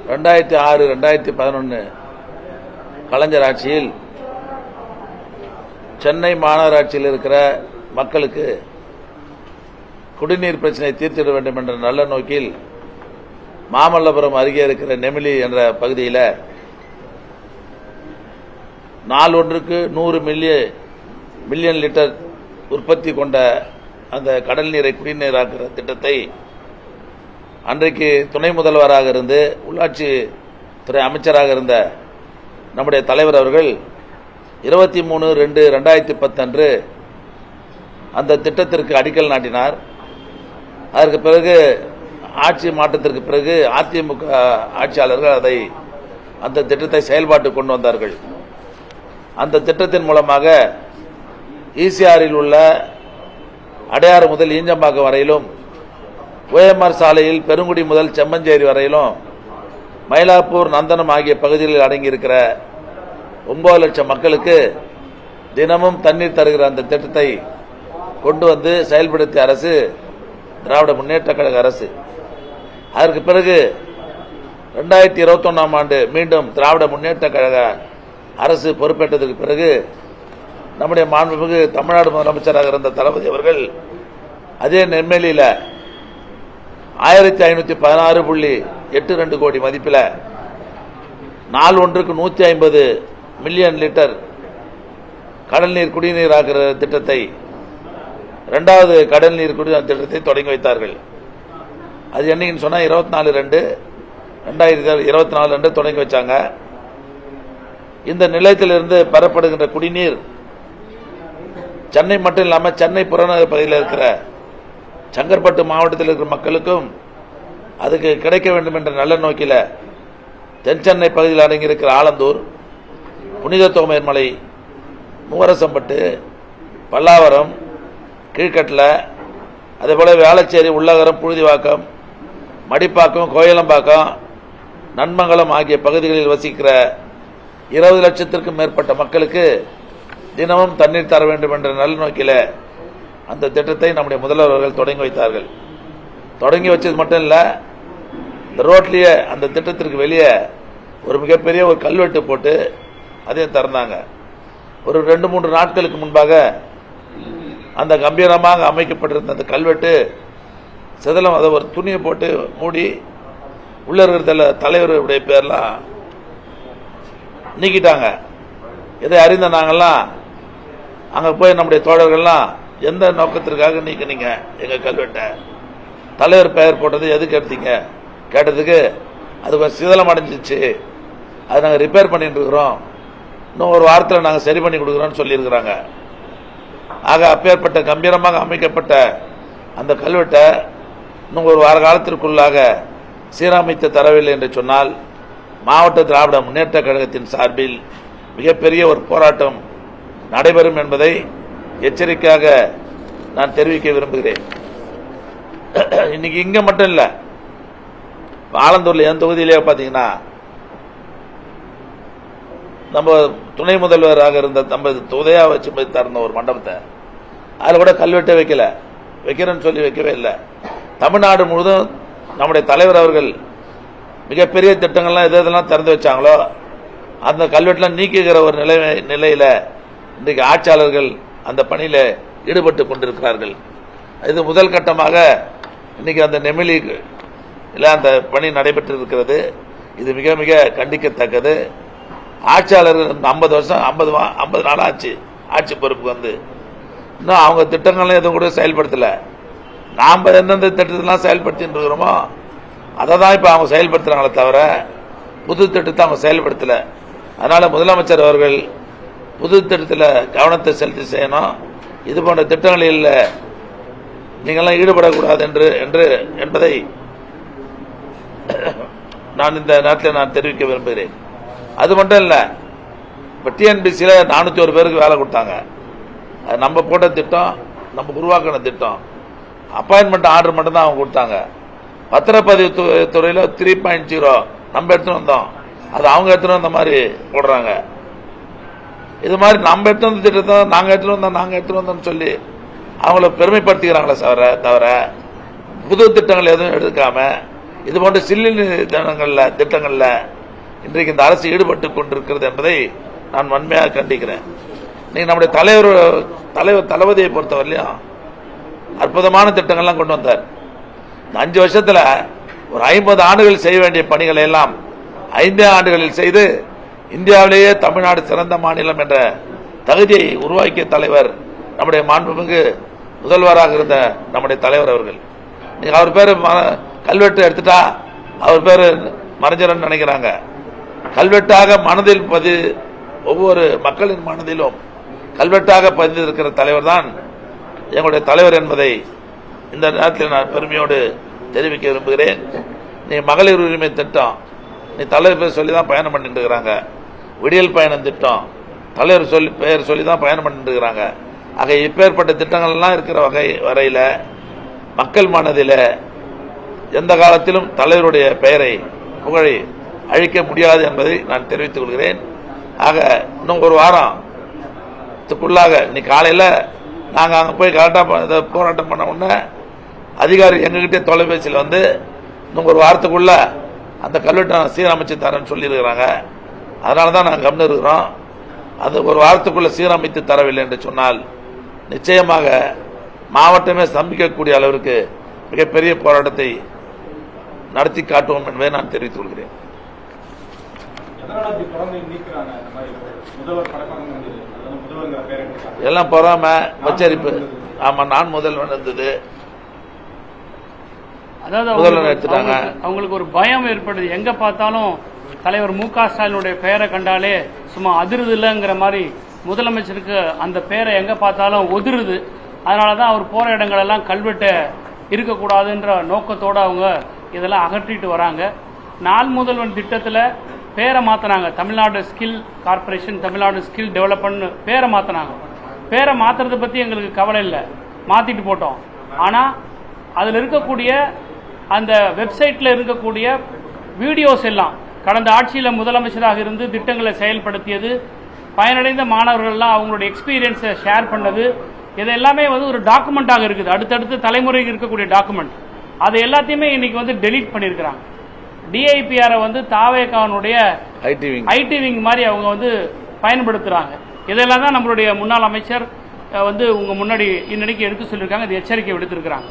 2006, 2011 கலைஞர் ஆட்சியில் சென்னை மாநகராட்சியில் இருக்கிற மக்களுக்கு குடிநீர் பிரச்சனை தீர்த்திட வேண்டும் என்ற நல்ல நோக்கில் மாமல்லபுரம் அருகே இருக்கிற நெமிலி என்ற பகுதியில் நாள் ஒன்றுக்கு 100 மில்லியன் லிட்டர் உற்பத்தி கொண்ட அந்த கடல் நீரை குடிநீராக்குற திட்டத்தை அன்றைக்கு துணை முதல்வராக இருந்து உள்ளாட்சி துறை அமைச்சராக இருந்த நம்முடைய தலைவர் அவர்கள் 23/2/2010 அன்று அந்த திட்டத்திற்கு அடிக்கல் நாட்டினார். அதற்கு பிறகு ஆட்சி மாற்றத்திற்கு பிறகு அதிமுக ஆட்சியாளர்கள் அந்த திட்டத்தை செயல்பாட்டுக்கு கொண்டு வந்தார்கள். அந்த திட்டத்தின் மூலமாக ஈசிஆரில் உள்ள அடையாறு முதல் ஈஞ்சம்பாக்கம் வரையிலும், ஓஎம்ஆர் சாலையில் பெருங்குடி முதல் செம்மஞ்சேரி வரையிலும், மயிலாப்பூர், நந்தனம் ஆகிய பகுதிகளில் அடங்கியிருக்கிற 9 லட்சம் மக்களுக்கு தினமும் தண்ணீர் தருகிற அந்த திட்டத்தை கொண்டு வந்து செயல்படுத்திய அரசு திராவிட முன்னேற்ற கழக அரசு. அதற்கு பிறகு 2021ஆம் ஆண்டு மீண்டும் திராவிட முன்னேற்ற கழக அரசு பொறுப்பேற்றதற்கு பிறகு நம்முடைய மாண்புமிகு தமிழ்நாடு முதலமைச்சராக இருந்த தளபதி அவர்கள் அதே நெம்மேலியில் 1516.82 கோடி மதிப்பில் நாள் ஒன்றுக்கு 150 மில்லியன் லிட்டர் கடல் நீர் குடிநீர் ஆகிற திட்டத்தை, இரண்டாவது கடல் நீர் குடிநீர் திட்டத்தை தொடங்கி வைத்தார்கள். அது என்னைக்குன்னு சொன்னா 24/2/2024 அன்று தொடங்கி வச்சாங்க. இந்த நிலையத்திலிருந்து பெறப்படுகின்ற குடிநீர் சென்னை மட்டும் இல்லாமல் சென்னை புறநகர் பகுதியில் இருக்கிற செங்கற்பட்டு மாவட்டத்தில் இருக்கிற மக்களுக்கும் அதுக்கு கிடைக்க வேண்டும் என்ற நல்ல நோக்கில் தென் சென்னை பகுதியில் அடங்கியிருக்கிற ஆலந்தூர், புனித தோமையர் மலை, மூவரசம்பட்டு, பல்லாவரம், கீழ்கட்டில், அதேபோல வேளச்சேரி, உள்ளகரம், புழுதிவாக்கம், மடிப்பாக்கம், கோயிலம்பாக்கம், நன்மங்கலம் ஆகிய பகுதிகளில் வசிக்கிற 20 லட்சத்திற்கும் மேற்பட்ட மக்களுக்கு தினமும் தண்ணீர் தர வேண்டும் என்ற நல்ல நோக்கில அந்த திட்டத்தை நம்முடைய முதல்வர்கள் தொடங்கி வைத்தார்கள். தொடங்கி வச்சது மட்டும் இல்ல, இந்த ரோட்லயே அந்த திட்டத்திற்கு வெளியே ஒரு மிகப்பெரிய ஒரு கல்வெட்டு போட்டு அதையும் திறந்தாங்க. ஒரு 2-3 நாட்களுக்கு முன்பாக அந்த கம்பீரமாக அமைக்கப்பட்டிருந்த அந்த கல்வெட்டு சிதலம், அதை ஒரு துணியை போட்டு மூடி உள்ள இருக்கிற தலைவருடைய பேர்லாம் நீக்கிட்டாங்க. இதை அறிந்த நாங்கள்லாம் அங்க போய் நம்முடைய தோழர்கள்லாம் எந்த நோக்கத்திற்காக நீக்கினீங்க எங்க கல்வெட்டை, தலைவர் பெயர் போட்டது எதுக்கு எடுத்தீங்க கேட்டதுக்கு அது கொஞ்சம் சிதலம் அடைஞ்சிச்சு, அதை நாங்கள் ரிப்பேர் பண்ணிட்டு இருக்கிறோம், இன்னும் ஒரு வாரத்தில் நாங்கள் சரி பண்ணி கொடுக்குறோம்னு சொல்லியிருக்கிறாங்க. ஆக அப்பேற்பட்ட கம்பீரமாக அமைக்கப்பட்ட அந்த கல்வெட்டை இன்னும் ஒரு வார காலத்திற்குள்ளாக சீரமைத்து தரவில்லை என்று சொன்னால் மாவட்ட திராவிட முன்னேற்ற கழகத்தின் சார்பில் மிகப்பெரிய ஒரு போராட்டம் நடைபெறும் என்பதை எச்சரிக்கையாக நான் தெரிவிக்க விரும்புகிறேன். இன்னைக்கு இங்க மட்டும் இல்ல, ஆலந்தூர்ல என் தொகுதியிலே பாத்தீங்கன்னா நம்ம துணை முதல்வராக இருந்த நம்ம உதயா வச்சு தரந்த ஒரு மண்டபத்தை அதுல கூட கல்வெட்டை வைக்கிறேன்னு சொல்லி வைக்கவே இல்லை. தமிழ்நாடு முழுவதும் நம்முடைய தலைவர் அவர்கள் மிகப்பெரிய திட்டங்கள்லாம் எதெல்லாம் திறந்து வச்சாங்களோ அந்த கல்வெட்டெல்லாம் நீக்குகிற ஒரு நிலையில இன்றைக்கு ஆட்சியாளர்கள் அந்த பணியில ஈடுபட்டு கொண்டிருக்கிறார்கள். இது முதல் கட்டமாக இன்னைக்கு அந்த நெமிலி அந்த பணி நடைபெற்றிருக்கிறது. இது மிக மிக கண்டிக்கத்தக்கது. ஆட்சியாளர்கள் 50 நாள் ஆச்சு ஆட்சி பொறுப்புக்கு வந்து, இன்னும் அவங்க திட்டங்கள்லாம் எதுவும் கூட செயல்படுத்தல. நாம எந்தெந்த திட்டத்தெல்லாம் செயல்படுத்திட்டு இருக்கிறோமோ அதை தான் இப்ப அவங்க செயல்படுத்துறாங்களே தவிர புது திட்டத்தை அவங்க செயல்படுத்தல. அதனால முதலமைச்சர் அவர்கள் புது திட்டத்தில் கவனத்தை செலுத்தி செய்யணும். இது போன்ற திட்டங்களில் நீங்கள்லாம் ஈடுபடக்கூடாது என்பதை நான் இந்த நேரத்தில் நான் தெரிவிக்க விரும்புகிறேன். அது மட்டும் இல்ல, இப்ப டிஎன்பிசியில 401 பேருக்கு வேலை கொடுத்தாங்க. அது நம்ம போட்ட திட்டம், நம்ம உருவாக்கின திட்டம். அப்பாயின்மெண்ட் ஆர்டர் மட்டும் தான் அவங்க கொடுத்தாங்க. பத்திரப்பதிவு துறையில 3.0 நம்ம எடுத்துட்டு வந்தோம், அது அவங்க எடுத்துட்டு வந்த மாதிரி போடுறாங்க. இது மாதிரி நம்ம எடுத்து வந்த திட்டத்தை நாங்க எடுத்துட்டு வந்தோம்னு சொல்லி அவங்கள பெருமைப்படுத்திக்கிறாங்களே தவிர புது திட்டங்கள் எதுவும் எடுக்காம இதுபோன்ற சில்லு திட்டங்களில் இன்றைக்கு இந்த அரசு ஈடுபட்டு கொண்டிருக்கிறது என்பதை நான் வன்மையாக கண்டிக்கிறேன். இன்னைக்கு நம்முடைய தளபதியை பொறுத்தவரையிலும் அற்புதமான திட்டங்கள்லாம் கொண்டு வந்தார். இந்த 5 வருஷத்தில் ஒரு 50 ஆண்டுகள் செய்ய வேண்டிய பணிகளை எல்லாம் 5 ஆண்டுகளில் செய்து இந்தியாவிலேயே தமிழ்நாடு சிறந்த மாநிலம் என்ற தகுதியை உருவாக்கிய தலைவர் நம்முடைய மாண்புமிகு முதல்வராக இருந்த நம்முடைய தலைவர் அவர்கள். நீங்க அவர் பேர் கல்வெட்டு எடுத்துட்டா அவர் பேர் மறைஞ்சரன் நினைக்கிறாங்க. கல்வெட்டாக மனதில் ஒவ்வொரு மக்களின் மனதிலும் கல்வெட்டாக பதிந்திருக்கிற தலைவர் தான் எங்களுடைய தலைவர் என்பதை இந்த நேரத்தில் நான் பெருமையோடு தெரிவிக்க விரும்புகிறேன். நீ மகளிர் உரிமை திட்டம் நீ தலைவர் பேர் சொல்லி தான் பயணம் பண்ணிட்டு இருக்கிறாங்க. விடியல் பயணம் திட்டம் தலைவர் பெயர் சொல்லி தான் பயணம் பண்ணிட்டு இருக்கிறாங்க. ஆக இப்பேற்பட்ட திட்டங்கள்லாம் இருக்கிற வரையில் மக்கள் மனதில் எந்த காலத்திலும் தலைவருடைய பெயரை புகழை அழிக்க முடியாது என்பதை நான் தெரிவித்துக் கொள்கிறேன். ஆக இன்னும் ஒரு வாரத்துக்குள்ளாக இன்னைக்கு காலையில் நாங்கள் அங்கே போய் கரெக்டாக போராட்டம் பண்ண உடனே அதிகாரி எங்ககிட்டே தொலைபேசியில் வந்து இன்னும் ஒரு வாரத்துக்குள்ள அந்த கல்வெட்டை நான் சீரமைச்சு தரேன்னு சொல்லியிருக்கிறாங்க. அதனால தான் நாங்கள் கவனம் இருக்கிறோம். அது ஒரு வாரத்துக்குள்ள சீரமைத்து தரவில்லை என்று சொன்னால் நிச்சயமாக மாவட்டமே ஸ்தம்பிக்கக்கூடிய அளவிற்கு மிகப்பெரிய போராட்டத்தை நடத்தி காட்டுவோம் என்பதை நான் தெரிவித்துக் கொள்கிறேன். எல்லாம் பொறாம பச்சரிப்பு. ஆமா, நான் முதல்வன் இருந்தது, அதாவது அவங்களுக்கு ஒரு பயம் ஏற்படுது. எங்க பார்த்தாலும் தலைவர் மு.க. ஸ்டாலினுடைய பெயரை கண்டாலே சும்மா அதிருது இல்லைங்கிற மாதிரி முதலமைச்சருக்கு அந்த பெயரை எங்க பார்த்தாலும் ஒதிருது. அதனாலதான் அவர் போற இடங்கள் எல்லாம் கல்வெட்டு இருக்கக்கூடாதுன்ற நோக்கத்தோடு அவங்க இதெல்லாம் அகற்றிட்டு வராங்க. நாள் முதல்வன் திட்டத்தில் பேரை மாத்தினாங்க. Tamil Nadu skill corporation, Tamil Nadu skill development பேரை மாத்தினாங்க. பேரை மாத்துறதை பத்தி எங்களுக்கு கவலை இல்லை, மாத்திட்டு போட்டோம். ஆனா அதுல இருக்கக்கூடிய அந்த வெப்சைட்ல இருக்கக்கூடிய வீடியோஸ் எல்லாம் கடந்த ஆட்சியில் முதலமைச்சராக இருந்து திட்டங்களை செயல்படுத்தியது, பயனடைந்த மாணவர்கள்லாம் அவங்களுடைய எக்ஸ்பீரியன்ஸை ஷேர் பண்ணது, இது எல்லாமே ஒரு டாக்குமெண்டாக இருக்குது. அடுத்தடுத்து தலைமுறைக்கு இருக்கக்கூடிய டாக்குமெண்ட். அது எல்லாத்தையுமே இன்னைக்கு டெலீட் பண்ணியிருக்கிறாங்க. டிஐபிஆரை தாவேகானுடைய ஐடி விங் மாதிரி அவங்க பயன்படுத்துறாங்க. இதெல்லாம் தான் நம்மளுடைய முன்னாள் அமைச்சர் உங்க முன்னாடி இன்னைக்கு எடுத்து சொல்லியிருக்காங்க. இது எச்சரிக்கை விடுத்திருக்கிறாங்க.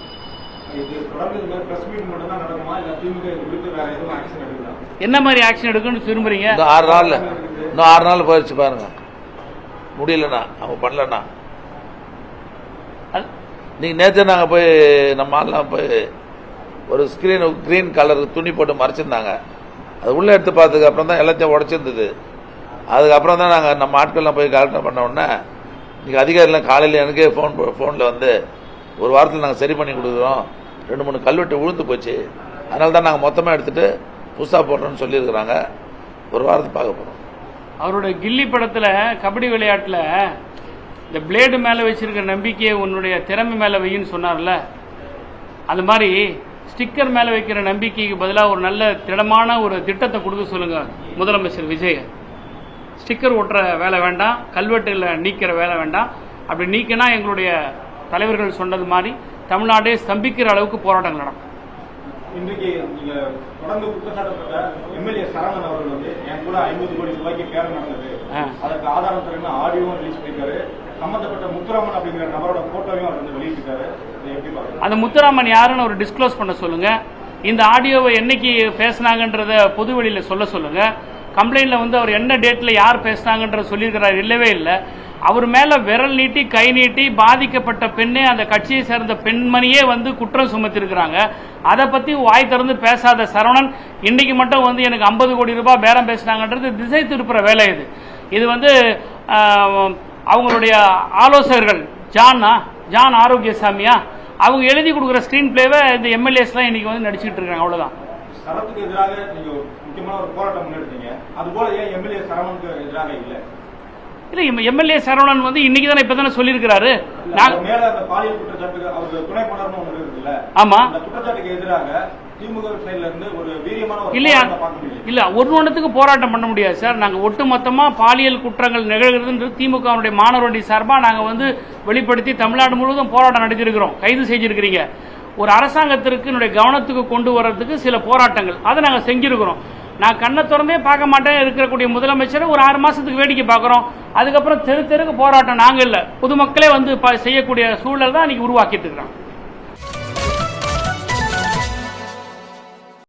என்ன மாதிரி ஆக்ஷன் எடுக்கணும்னு விரும்புறீங்க? இன்னும் 6 நாள் போயிடுச்சு பாருங்க. முடியலண்ணா, அவங்க பண்ணலண்ணா. நீங்க நேற்று நாங்க போய் நம்ம ஆள்லாம் போய் ஒரு கிரீன் கலர் துணி போட்டு மறைச்சிருந்தாங்க. அது உள்ள எடுத்து பார்த்ததுக்கு அப்புறம் தான் எல்லாத்தையும் உடைச்சிருந்தது. அதுக்கப்புறம் தான் நாங்கள் நம்ம ஆட்கள்லாம் போய் கலெக்ட் பண்ண உடனே இன்னைக்கு அதிகாரிலாம் காலையில் எனக்கே ஃபோனில் ஒரு வாரத்தில் நாங்கள் சரி பண்ணி கொடுக்குறோம், 2-3 கல்வெட்டு விழுந்து போச்சு, அதனால தான் நாங்கள் மொத்தமாக எடுத்துட்டு புதுசாக போடுறோம்னு சொல்லியிருக்கிறாங்க. ஒரு வாரத்துக்கு பார்க்க போகிறோம். அவரோட கில்லி படத்தில் கபடி விளையாட்டில் இந்த பிளேடு மேலே வச்சிருக்கிற நம்பிக்கையை உன்னுடைய திறமை மேலே வையின்னு சொன்னார்ல, அது மாதிரி ஸ்டிக்கர் மேலே வைக்கிற நம்பிக்கைக்கு பதிலாக ஒரு நல்ல திடமான ஒரு திட்டத்தை கொடுக்க சொல்லுங்க முதலமைச்சர் விஜய். ஸ்டிக்கர் ஒட்டுற வேலை வேண்டாம், கல்வெட்டுல நீக்கிற வேலை வேண்டாம். அப்படி நீக்கினா எங்களுடைய தலைவர்கள் சொன்னது மாதிரி தமிழ்நாடே ஸ்தம்பிக்கிற அளவுக்கு போராட்டங்கள் நடக்கும். இன்றைக்கு நீங்க தொடர்ந்து குற்றச்சாட்டப்பட்ட எம்எல்ஏ சரவணன் அவர்கள் என் கூட 50 கோடி ரூபாய்க்கு பேரம் நடந்தது, அதற்கு ஆதாரம் தரணும் ஆடியோவும் ரிலீஸ் பண்ணிருக்காரு. சம்பந்தப்பட்ட முத்துராமன் அப்படிங்கிற நபரோட போட்டோவையும் அவர் வெளியிட்டிருக்காரு. அந்த முத்துராமன் யாருன்னு ஒரு டிஸ்க்ளோஸ் பண்ண சொல்லுங்க. இந்த ஆடியோவை என்னைக்கு பேசினாங்கன்றத பொது வெளியில சொல்லுங்க. கம்ப்ளைண்ட்ல அவர் என்ன டேட்ல யார் பேசினாங்கன்றத சொல்லியிருக்கிறார், இல்லவே இல்லை. அவர் மேல விரல் நீட்டி கை நீட்டி பாதிக்கப்பட்ட பெண்ணே, அந்த கட்சியை சேர்ந்த பெண்மணியே குற்றம் சுமத்திருக்கிறாங்க. அதை பத்தி வாய் திறந்து பேசாத சரவணன் இன்னைக்கு மட்டும் எனக்கு 50 கோடி ரூபாய் பேரம் பேசினாங்கன்றது திசை திருப்புற வேலை. இது அவங்களுடைய ஆலோசகர்கள் ஜான் ஆரோக்கியசாமியா அவங்க எழுதி கொடுக்குற ஸ்கிரீன் பிளேவை இந்த எம்எல்ஏஸ்லாம் இன்னைக்கு நடிச்சுட்டு இருக்காங்க. அவ்வளவுதான். சரத்துக்கு எதிராக நீங்க முக்கியமான ஒரு போராட்டம் முன்னெடுத்தீங்க, அதுபோல ஏன் எம்எல்ஏ சரவணனுக்கு எதிராக இல்லை? இல்ல, எம்எல்ஏ சரவணன் இன்னைக்கு தானே இப்பதானே சொல்லியிருக்கிறாரு. மேல அந்த பாலியல் குற்றச்சாட்டுக்கு அவருக்கு துணை பண்ணணும் ஒன்று இருக்குல்ல, ஆமா, அந்த குற்றச்சாட்டுக்கு எதிராக திமுக சைடுல இருந்து ஒரு வீரியமான இல்லையா? இல்ல, ஒன்றுக்கு போராட்டம் பண்ண முடியாது சார். நாங்க ஒட்டுமொத்தமா பாலியல் குற்றங்கள் நிகழ்கிறது திமுக மாணவரணி சார்பா நாங்க வெளிப்படுத்தி தமிழ்நாடு முழுவதும் போராட்டம் நடத்திருக்கிறோம். கைது செஞ்சிருக்கிறீங்க. ஒரு அரசாங்கத்திற்கு என்னுடைய கவனத்துக்கு கொண்டு வர்றதுக்கு சில போராட்டங்கள் அதை நாங்கள் செஞ்சிருக்கிறோம். நான் கண்ணை திறந்தே பார்க்க மாட்டேன் இருக்கக்கூடிய முதலமைச்சரை ஒரு 6 மாசத்துக்கு வேடிக்கை பார்க்குறோம். அதுக்கப்புறம் தெரு தெருக்கு போராட்டம் நாங்கள் இல்லை, பொதுமக்களே வந்து செய்யக்கூடிய சூழல் தான் இன்னைக்கு உருவாக்கிட்டு இருக்கிறோம்.